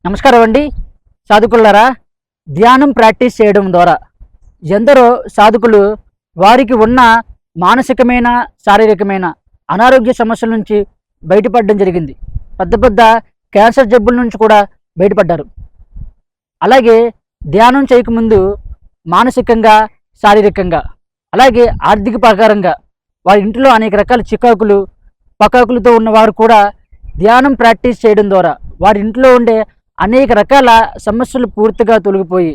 నమస్కారం అండి. సాధకులారా, ధ్యానం ప్రాక్టీస్ చేయడం ద్వారా ఎందరో సాధకులు వారికి ఉన్న మానసికమైన శారీరకమైన అనారోగ్య సమస్యల నుంచి బయటపడడం జరిగింది. పెద్ద పెద్ద క్యాన్సర్ జబ్బుల నుంచి కూడా బయటపడ్డారు. అలాగే ధ్యానం చేయకముందు మానసికంగా, శారీరకంగా, అలాగే ఆర్థిక ప్రకారంగా వారి ఇంట్లో అనేక రకాల చికాకులు పకాకులతో ఉన్నవారు కూడా ధ్యానం ప్రాక్టీస్ చేయడం ద్వారా వారి ఇంట్లో ఉండే అనేక రకాల సమస్యలు పూర్తిగా తొలగిపోయి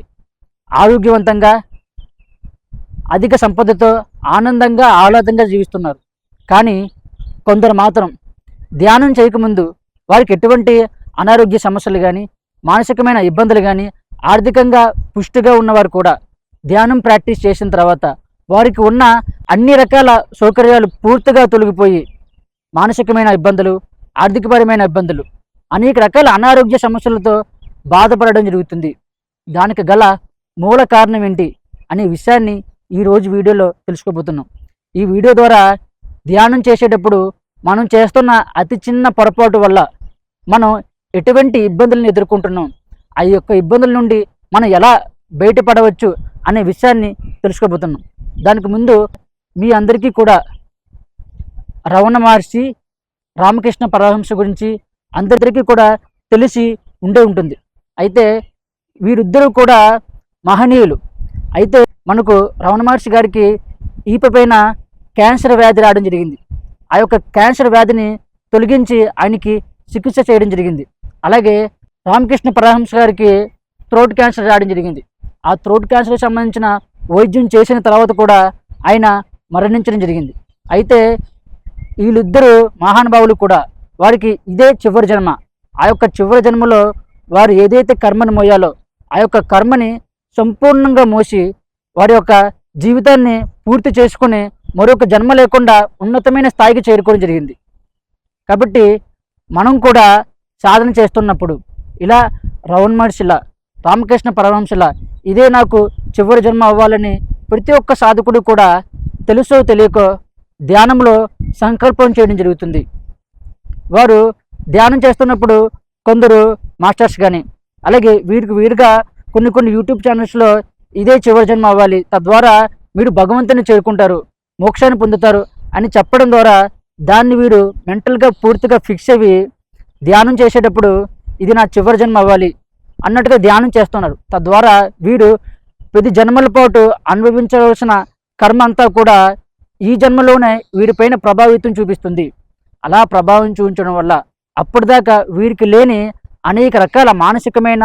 ఆరోగ్యవంతంగా, అధిక సంపదతో, ఆనందంగా, ఆహ్లాదంగా జీవిస్తున్నారు. కానీ కొందరు మాత్రం ధ్యానం చేయకముందు వారికి ఎటువంటి అనారోగ్య సమస్యలు కానీ, మానసికమైన ఇబ్బందులు కానీ, ఆర్థికంగా పుష్టిగా ఉన్నవారు కూడా ధ్యానం ప్రాక్టీస్ చేసిన తర్వాత వారికి ఉన్న అన్ని రకాల సౌకర్యాలు పూర్తిగా తొలగిపోయి మానసికమైన ఇబ్బందులు, ఆర్థికపరమైన ఇబ్బందులు, అనేక రకాల అనారోగ్య సమస్యలతో బాధపడడం జరుగుతుంది. దానికి గల మూల కారణం ఏంటి అనే విషయాన్ని ఈరోజు వీడియోలో తెలుసుకోబోతున్నాం. ఈ వీడియో ద్వారా ధ్యానం చేసేటప్పుడు మనం చేస్తున్న అతి చిన్న పొరపాటు వల్ల మనం ఎటువంటి ఇబ్బందులను ఎదుర్కొంటున్నాం, ఆ యొక్క ఇబ్బందుల నుండి మనం ఎలా బయటపడవచ్చు అనే విషయాన్ని తెలుసుకోబోతున్నాం. దానికి ముందు మీ అందరికీ కూడా రమణ మహర్షి, రామకృష్ణ పరమహంస గురించి అందరికీ కూడా తెలిసి ఉండే ఉంటుంది. అయితే వీరిద్దరూ కూడా మహనీయులు. అయితే మనకు రమణ మహర్షి గారికి ఈప పైన క్యాన్సర్ వ్యాధి రావడం జరిగింది. ఆ యొక్క క్యాన్సర్ వ్యాధిని తొలగించి ఆయనకి చికిత్స చేయడం జరిగింది. అలాగే రామకృష్ణ పరమహంస గారికి థ్రోట్ క్యాన్సర్ రావడం జరిగింది. ఆ థ్రోట్ క్యాన్సర్కి సంబంధించిన వైద్యం చేసిన తర్వాత కూడా ఆయన మరణించడం జరిగింది. అయితే వీళ్ళిద్దరూ మహానుభావులు కూడా వారికి ఇదే చివరి జన్మ. ఆ యొక్క చివరి జన్మలో వారు ఏదైతే కర్మను మోయాలో ఆ యొక్క కర్మని సంపూర్ణంగా మోసి వారి యొక్క జీవితాన్ని పూర్తి చేసుకుని మరొక జన్మ లేకుండా ఉన్నతమైన స్థాయికి చేరుకోవడం జరిగింది. కాబట్టి మనం కూడా సాధన చేస్తున్నప్పుడు ఇలా రమణ మహర్షిలా, రామకృష్ణ పరమహంసలా ఇదే నాకు చివరి జన్మ అవ్వాలని ప్రతి ఒక్క సాధకుడు కూడా తెలుసో తెలియకో ధ్యానంలో సంకల్పం చేయడం జరుగుతుంది. వారు ధ్యానం చేస్తున్నప్పుడు కొందరు మాస్టర్స్ కానీ, అలాగే వీరుగా కొన్ని యూట్యూబ్ ఛానల్స్లో ఇదే చివరి జన్మ అవ్వాలి, తద్వారా మీరు భగవంతుని చేరుకుంటారు, మోక్షాన్ని పొందుతారు అని చెప్పడం ద్వారా దాన్ని వీరు మెంటల్గా పూర్తిగా ఫిక్స్ అయ్యి ధ్యానం చేసేటప్పుడు ఇది నా చివరి జన్మ అవ్వాలి అన్నట్టుగా ధ్యానం చేస్తున్నారు. తద్వారా వీరు 10 జన్మల పాటు అనుభవించవలసిన కర్మ అంతా కూడా ఈ జన్మలోనే వీరిపైన ప్రభావితం చూపిస్తుంది. అలా ప్రభావం చూపించడం వల్ల అప్పటిదాకా వీరికి లేని అనేక రకాల మానసికమైన,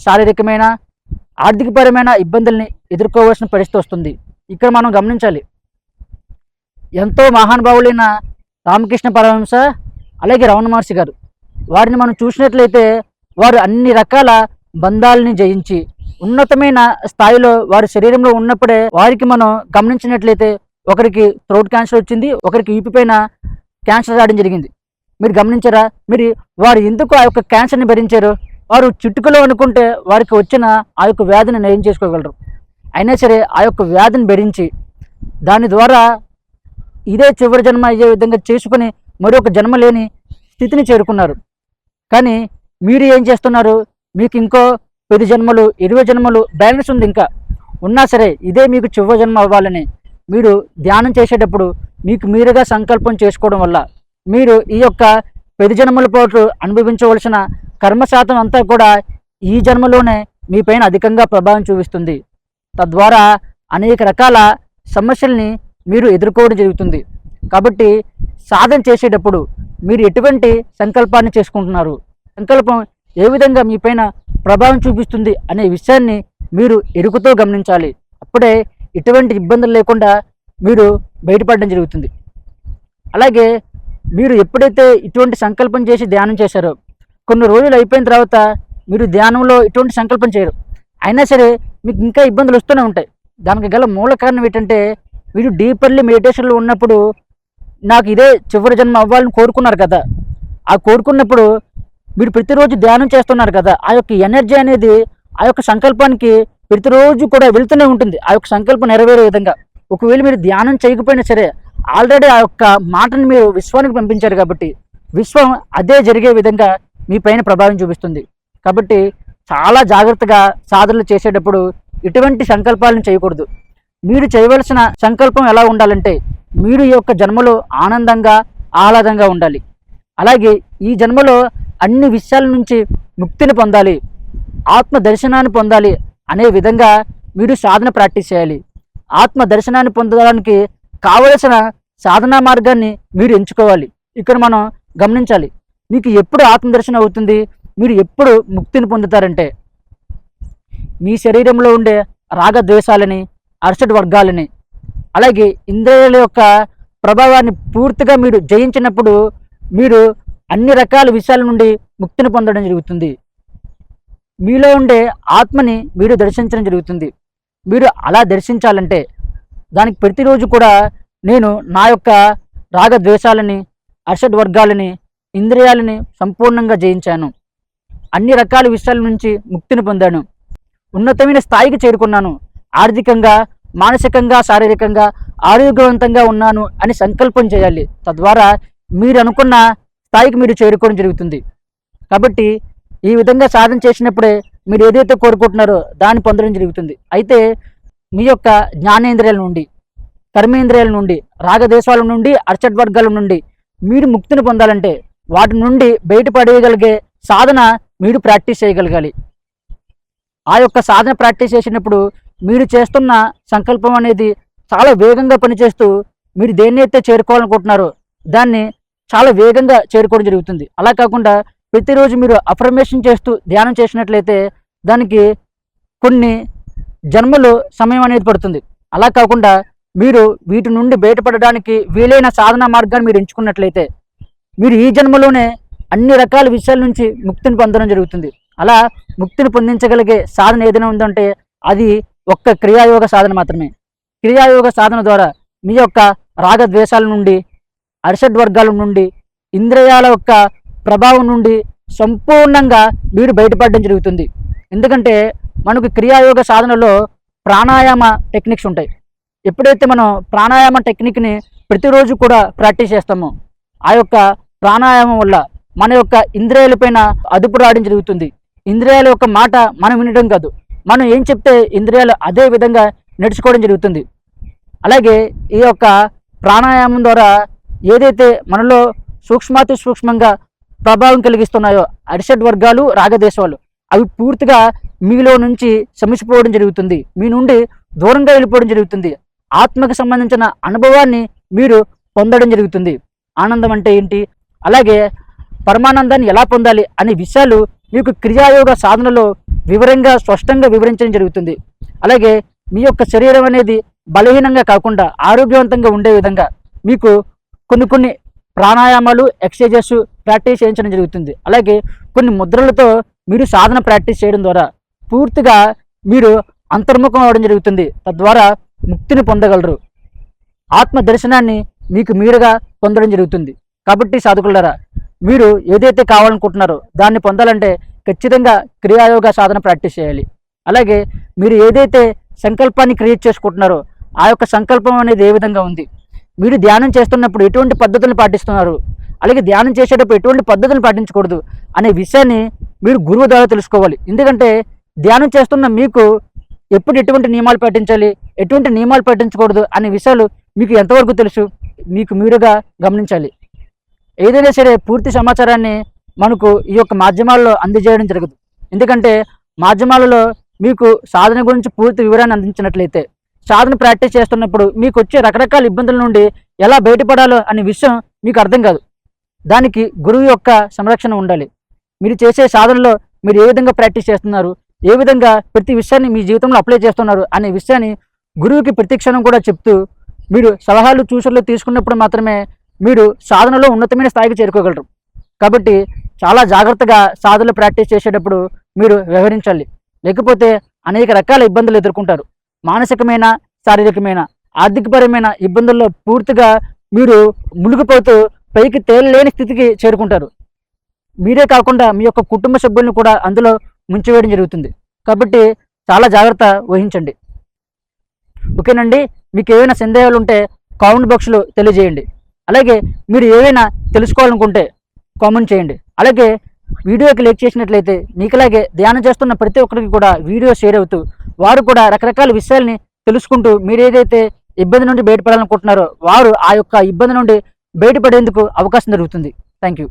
శారీరకమైన, ఆర్థికపరమైన ఇబ్బందుల్ని ఎదుర్కోవాల్సిన పరిస్థితి వస్తుంది. ఇక్కడ మనం గమనించాలి, ఎంతో మహానుభావులైన రామకృష్ణ పరమహంస అలాగే రమణ మహర్షి గారు వారిని మనం చూసినట్లయితే వారు అన్ని రకాల బంధాలని జయించి ఉన్నతమైన స్థాయిలో వారి శరీరంలో ఉన్నప్పుడే వారికి మనం గమనించినట్లయితే ఒకరికి థ్రోట్ క్యాన్సర్ వచ్చింది, ఒకరికి ఈపి పైన క్యాన్సర్ రావడం జరిగింది. మీరు గమనించారా? మీరు వారు ఎందుకు ఆ యొక్క క్యాన్సర్ని భరించారు? వారు చిటుకలో అనుకుంటే వారికి వచ్చిన ఆ యొక్క వ్యాధిని నయం చేసుకోగలరు. అయినా సరే ఆ యొక్క వ్యాధిని భరించి దాని ద్వారా ఇదే చివరి జన్మ అయ్యే విధంగా చేసుకుని మరొక జన్మ లేని స్థితిని చేరుకున్నారు. కానీ మీరు ఏం చేస్తున్నారు? మీకు ఇంకో 10 జన్మలు, 20 జన్మలు బ్యాలెన్స్ ఉంది. ఇంకా ఉన్నా సరే ఇదే మీకు చివరి జన్మ అవ్వాలని మీరు ధ్యానం చేసేటప్పుడు మీకు మీరుగా సంకల్పం చేసుకోవడం వల్ల మీరు ఈ యొక్క 10 జన్మల పాటు అనుభవించవలసిన కర్మశాతం అంతా కూడా ఈ జన్మలోనే మీ పైన అధికంగా ప్రభావం చూపిస్తుంది. తద్వారా అనేక రకాల సమస్యల్ని మీరు ఎదుర్కోవడం జరుగుతుంది. కాబట్టి సాధన చేసేటప్పుడు మీరు ఎటువంటి సంకల్పాన్ని చేసుకుంటున్నారు, సంకల్పం ఏ విధంగా మీ పైన ప్రభావం చూపిస్తుంది అనే విషయాన్ని మీరు ఎరుకుతో గమనించాలి. అప్పుడే ఎటువంటి ఇబ్బందులు లేకుండా మీరు బయటపడడం జరుగుతుంది. అలాగే మీరు ఎప్పుడైతే ఇటువంటి సంకల్పం చేసి ధ్యానం చేశారో కొన్ని రోజులు అయిపోయిన తర్వాత మీరు ధ్యానంలో ఇటువంటి సంకల్పం చేయరు, అయినా సరే మీకు ఇంకా ఇబ్బందులు వస్తూనే ఉంటాయి. దానికి గల మూల కారణం ఏంటంటే మీరు డీపర్లీ మెడిటేషన్లో ఉన్నప్పుడు నాకు ఇదే చివరి జన్మ అవ్వాలని కోరుకున్నారు కదా. ఆ కోరుకున్నప్పుడు మీరు ప్రతిరోజు ధ్యానం చేస్తున్నారు కదా, ఆ యొక్క ఎనర్జీ అనేది ఆ యొక్క సంకల్పానికి ప్రతిరోజు కూడా వెళ్తూనే ఉంటుంది, ఆ యొక్క సంకల్పం నెరవేరే విధంగా. ఒకవేళ మీరు ధ్యానం చేయకపోయినా సరే ఆల్రెడీ ఆ యొక్క మాటను మీరు విశ్వానికి పంపించారు కాబట్టి విశ్వం అదే జరిగే విధంగా మీ పైన ప్రభావం చూపిస్తుంది. కాబట్టి చాలా జాగ్రత్తగా సాధనలు చేసేటప్పుడు ఇటువంటి సంకల్పాలను చేయకూడదు. మీరు చేయవలసిన సంకల్పం ఎలా ఉండాలంటే, మీరు ఈ యొక్క జన్మలో ఆనందంగా ఆహ్లాదంగా ఉండాలి, అలాగే ఈ జన్మలో అన్ని విషయాల నుంచి ముక్తిని పొందాలి, ఆత్మ దర్శనాన్ని పొందాలి అనే విధంగా మీరు సాధన ప్రాక్టీస్ చేయాలి. ఆత్మ దర్శనాన్ని పొందడానికి కావలసిన సాధనా మార్గాన్ని మీరు ఎంచుకోవాలి. ఇక్కడ మనం గమనించాలి, మీకు ఎప్పుడు ఆత్మదర్శనం అవుతుంది, మీరు ఎప్పుడు ముక్తిని పొందుతారంటే, మీ శరీరంలో ఉండే రాగద్వేషాలని, అర్షడ్ వర్గాలని, అలాగే ఇంద్రియాల యొక్క ప్రభావాన్ని పూర్తిగా మీరు జయించినప్పుడు మీరు అన్ని రకాల విషయాల నుండి ముక్తిని పొందడం జరుగుతుంది. మీలో ఉండే ఆత్మని మీరు దర్శించడం జరుగుతుంది. మీరు అలా దర్శించాలంటే దానికి ప్రతిరోజు కూడా నేను నా యొక్క రాగద్వేషాలని, అర్షడ్ వర్గాలని, ఇంద్రియాలని సంపూర్ణంగా జయించాను, అన్ని రకాల విషయాల నుంచి ముక్తిని పొందాను, ఉన్నతమైన స్థాయికి చేరుకున్నాను, ఆర్థికంగా, మానసికంగా, శారీరకంగా ఆరోగ్యవంతంగా ఉన్నాను అని సంకల్పం చేయాలి. తద్వారా మీరు అనుకున్న స్థాయికి మీరు చేరుకోవడం జరుగుతుంది. కాబట్టి ఈ విధంగా సాధన చేసినప్పుడే మీరు ఏదైతే కోరుకుంటున్నారో దాన్ని పొందడం జరుగుతుంది. అయితే మీ యొక్క జ్ఞానేంద్రియాల నుండి, కర్మేంద్రియాల నుండి, రాగదేశాల నుండి, అర్షడ్ వర్గాల నుండి మీరు ముక్తిని పొందాలంటే వాటి నుండి బయటపడేయగలిగే సాధన మీరు ప్రాక్టీస్ చేయగలగాలి. ఆ యొక్క సాధన ప్రాక్టీస్ చేసినప్పుడు మీరు చేస్తున్న సంకల్పం అనేది చాలా వేగంగా పనిచేస్తూ మీరు దేన్నైతే చేరుకోవాలనుకుంటున్నారో దాన్ని చాలా వేగంగా చేరుకోవడం జరుగుతుంది. అలా కాకుండా ప్రతిరోజు మీరు అఫర్మేషన్ చేస్తూ ధ్యానం చేసినట్లయితే దానికి కొన్ని జన్మలు సమయం అనేది పడుతుంది. అలా కాకుండా మీరు వీటి నుండి బయటపడడానికి వీలైన సాధన మార్గాన్ని మీరు ఎంచుకున్నట్లయితే మీరు ఈ జన్మలోనే అన్ని రకాల విషయాల నుంచి ముక్తిని పొందడం జరుగుతుంది. అలా ముక్తిని పొందించగలిగే సాధన ఏదైనా ఉందంటే అది ఒక్క క్రియాయోగ సాధన మాత్రమే. క్రియాయోగ సాధన ద్వారా మీ యొక్క రాగద్వేషాల నుండి, అర్షడ్ వర్గాల నుండి, ఇంద్రియాల యొక్క ప్రభావం నుండి సంపూర్ణంగా మీరు బయటపడడం జరుగుతుంది. ఎందుకంటే మనకు క్రియాయోగ సాధనలో ప్రాణాయామ టెక్నిక్స్ ఉంటాయి. ఎప్పుడైతే మనం ప్రాణాయామ టెక్నిక్ని ప్రతిరోజు కూడా ప్రాక్టీస్ చేస్తామో ఆ యొక్క ప్రాణాయామం వల్ల మన యొక్క ఇంద్రియాలపైన అదుపు రావడం జరుగుతుంది. ఇంద్రియాల యొక్క మాట మనం వినడం కాదు, మనం ఏం చెప్తే ఇంద్రియాలు అదే విధంగా నడుచుకోవడం జరుగుతుంది. అలాగే ఈ యొక్క ప్రాణాయామం ద్వారా ఏదైతే మనలో సూక్ష్మాతి సూక్ష్మంగా ప్రభావం కలిగిస్తున్నాయో అరిషడ్ వర్గాలు, రాగదేశాలు, అవి పూర్తిగా మీలో నుంచి శమిసిపోవడం జరుగుతుంది, మీ నుండి దూరంగా వెళ్ళిపోవడం జరుగుతుంది. ఆత్మకు సంబంధించిన అనుభవాన్ని మీరు పొందడం జరుగుతుంది. ఆనందం అంటే ఏంటి, అలాగే పరమానందాన్ని ఎలా పొందాలి అనే విషయాలు మీకు క్రియాయోగ సాధనలో వివరంగా స్పష్టంగా వివరించడం జరుగుతుంది. అలాగే మీ యొక్క శరీరం అనేది బలహీనంగా కాకుండా ఆరోగ్యవంతంగా ఉండే విధంగా మీకు కొన్ని ప్రాణాయామాలు, ఎక్సర్సైజెస్ ప్రాక్టీస్ చేయించడం జరుగుతుంది. అలాగే కొన్ని ముద్రలతో మీరు సాధన ప్రాక్టీస్ చేయడం ద్వారా పూర్తిగా మీరు అంతర్ముఖం అవ్వడం జరుగుతుంది. తద్వారా ముక్తిని పొందగలరు, ఆత్మ దర్శనాన్ని మీకు మీరుగా పొందడం జరుగుతుంది. కాబట్టి సాధకులారా, మీరు ఏదైతే కావాలనుకుంటున్నారో దాన్ని పొందాలంటే ఖచ్చితంగా క్రియాయోగ సాధన ప్రాక్టీస్ చేయాలి. అలాగే మీరు ఏదైతే సంకల్పాన్ని క్రియేట్ చేసుకుంటున్నారో ఆ యొక్క సంకల్పం అనేది ఏ విధంగా ఉంది, మీరు ధ్యానం చేస్తున్నప్పుడు ఎటువంటి పద్ధతులను పాటిస్తున్నారు, అలాగే ధ్యానం చేసేటప్పుడు ఎటువంటి పద్ధతులను పాటించకూడదు అనే విషయాన్ని మీరు గురువు ద్వారా తెలుసుకోవాలి. ఎందుకంటే ధ్యానం చేస్తున్న మీకు ఎప్పుడు ఎటువంటి నియమాలు పాటించాలి, ఎటువంటి నియమాలు పాటించకూడదు అనే విషయాలు మీకు ఎంతవరకు తెలుసు, మీకు మీరుగా గమనించాలి. ఏదైనా సరే పూర్తి సమాచారాన్ని మనకు ఈ యొక్క మాధ్యమాల్లో అందజేయడం జరగదు. ఎందుకంటే మాధ్యమాలలో మీకు సాధన గురించి పూర్తి వివరాన్ని అందించినట్లయితే సాధన ప్రాక్టీస్ చేస్తున్నప్పుడు మీకు వచ్చే రకరకాల ఇబ్బందుల నుండి ఎలా బయటపడాలో అనే విషయం మీకు అర్థం కాదు. దానికి గురువు యొక్క సంరక్షణ ఉండాలి. మీరు చేసే సాధనలో మీరు ఏ విధంగా ప్రాక్టీస్ చేస్తున్నారు, ఏ విధంగా ప్రతి విషయాన్ని మీ జీవితంలో అప్లై చేస్తున్నారు అనే విషయాన్ని గురువుకి ప్రతి క్షణం కూడా చెప్తూ మీరు సలహాలు సూచనలు తీసుకున్నప్పుడు మాత్రమే మీరు సాధనలో ఉన్నతమైన స్థాయికి చేరుకోగలరు. కాబట్టి చాలా జాగ్రత్తగా సాధనలు ప్రాక్టీస్ చేసేటప్పుడు మీరు వ్యవహరించాలి. లేకపోతే అనేక రకాల ఇబ్బందులు ఎదుర్కొంటారు. మానసికమైన, శారీరకమైన, ఆర్థికపరమైన ఇబ్బందుల్లో పూర్తిగా మీరు మునిగిపోతూ పైకి తేలలేని స్థితికి చేరుకుంటారు. మీరే కాకుండా మీ యొక్క కుటుంబ సభ్యులను కూడా అందులో ముంచివేయడం జరుగుతుంది. కాబట్టి చాలా జాగ్రత్త వహించండి. ఓకేనండి. మీకు ఏవైనా సందేహాలు ఉంటే కామెంట్ బాక్స్లో తెలియజేయండి. అలాగే మీరు ఏవైనా తెలుసుకోవాలనుకుంటే కామెంట్ చేయండి. అలాగే వీడియోకి లైక్ చేసినట్లయితే నీకులాగే ధ్యానం చేస్తున్న ప్రతి ఒక్కరికి కూడా వీడియో షేర్ అవుతూ వారు కూడా రకరకాల విషయాల్ని తెలుసుకుంటూ మీరు ఏదైతే ఇబ్బంది నుండి బయటపడాలనుకుంటున్నారో వారు ఆ యొక్క ఇబ్బంది నుండి బయటపడేందుకు అవకాశం దొరుకుతుంది. Thank you.